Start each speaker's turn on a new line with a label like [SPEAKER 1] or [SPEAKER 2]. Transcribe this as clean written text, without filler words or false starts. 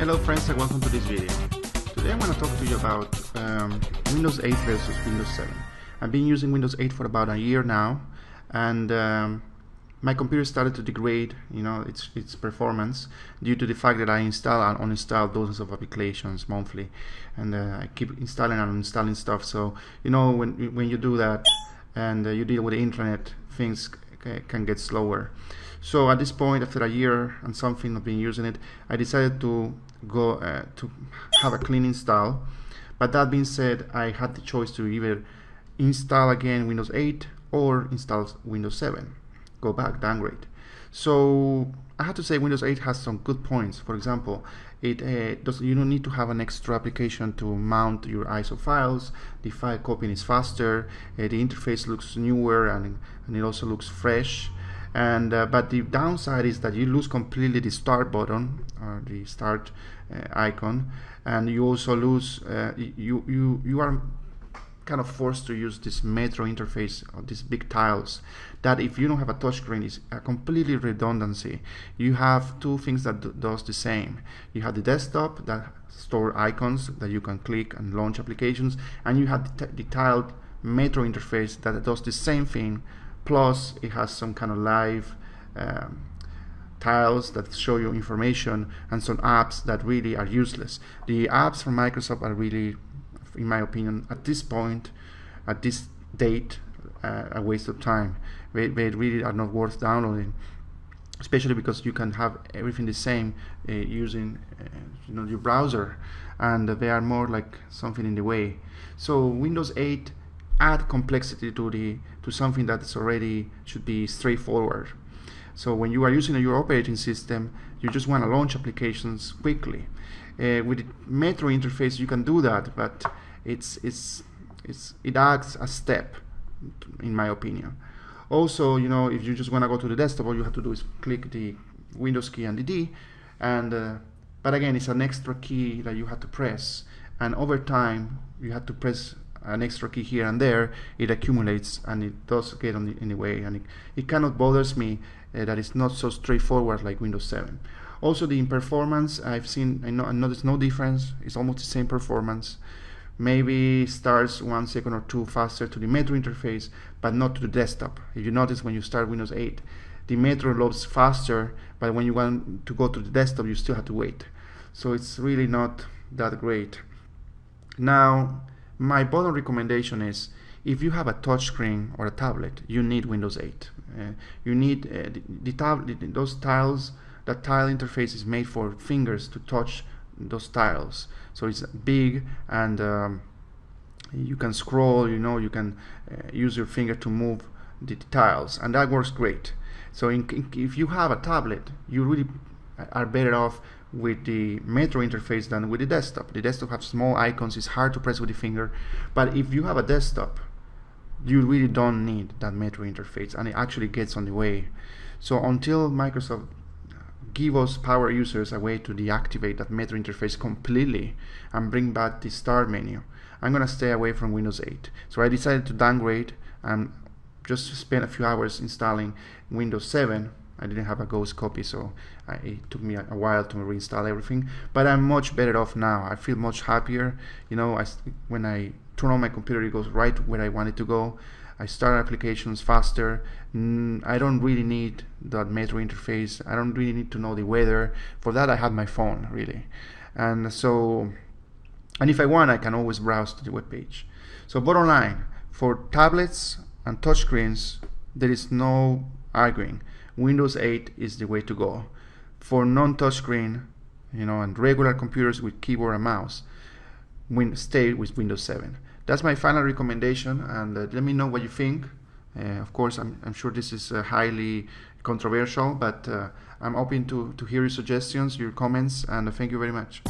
[SPEAKER 1] Hello friends and welcome to this video. Today I'm going to talk to you about Windows 8 versus Windows 7. I've been using Windows 8 for about a year now, and my computer started to degrade, its performance due to the fact that I install and uninstall dozens of applications monthly, and I keep installing and uninstalling stuff. So when you do that and you deal with the internet, things can get slower. So at this point, after a year and something of being using it, I decided to go to have a clean install. But that being said, I had the choice to either install again Windows 8 or install Windows 7, go back, downgrade. So I have to say Windows 8 has some good points. For example, you don't need to have an extra application to mount your ISO files. The file copying is faster. The interface looks newer and it also looks fresh. And but the downside is that you lose completely the start button or the start icon, and you also lose you are kind of forced to use this Metro interface or these big tiles that, if you don't have a touchscreen, is a completely redundancy. You have two things that does the same. You have the desktop that store icons that you can click and launch applications, and you have the tiled Metro interface that does the same thing. Plus, it has some kind of live tiles that show you information and some apps that really are useless. The apps from Microsoft are really, in my opinion, at this point, at this date, a waste of time. They really are not worth downloading, especially because you can have everything the same using your browser, and they are more like something in the way. So Windows 8 add complexity to something that is already should be straightforward. So when you are using your operating system, you just want to launch applications quickly. With the Metro interface, you can do that, but it adds a step, in my opinion. Also, if you just want to go to the desktop, all you have to do is click the Windows key and the D, and but again, it's an extra key that you have to press, and over time you have to press an extra key here and there. It accumulates and it does get in the way, and it kind of bothers me that it's not so straightforward like Windows 7. Also, the performance, I noticed no difference. It's almost the same performance. Maybe starts 1 second or 2 faster to the Metro interface, but not to the desktop. If you notice, when you start Windows 8, the Metro loads faster, but when you want to go to the desktop, you still have to wait. So it's really not that great. Now, my bottom recommendation is, if you have a touchscreen or a tablet, you need Windows 8. You need those tiles. That tile interface is made for fingers to touch those tiles. So it's big, and you can scroll. You can use your finger to move the tiles, and that works great. So if you have a tablet, you really are better off with the Metro interface than with the desktop. The desktop has small icons, it's hard to press with the finger, but if you have a desktop, you really don't need that Metro interface, and it actually gets on the way. So until Microsoft give us power users a way to deactivate that Metro interface completely and bring back the start menu, I'm gonna stay away from Windows 8. So I decided to downgrade and just spend a few hours installing Windows 7. I didn't have a ghost copy, so it took me a while to reinstall everything, but I'm much better off now. I feel much happier. When I turn on my computer, it goes right where I want it to go. I start applications faster. I don't really need that Metro interface. I don't really need to know the weather. For that, I have my phone, really. And if I want, I can always browse to the web page. So bottom line, for tablets and touchscreens, there is no arguing. Windows 8 is the way to go. For non-touchscreen, and regular computers with keyboard and mouse, stay with Windows 7. That's my final recommendation, and let me know what you think. Of course, I'm sure this is highly controversial, but I'm open to hear your suggestions, your comments, and thank you very much.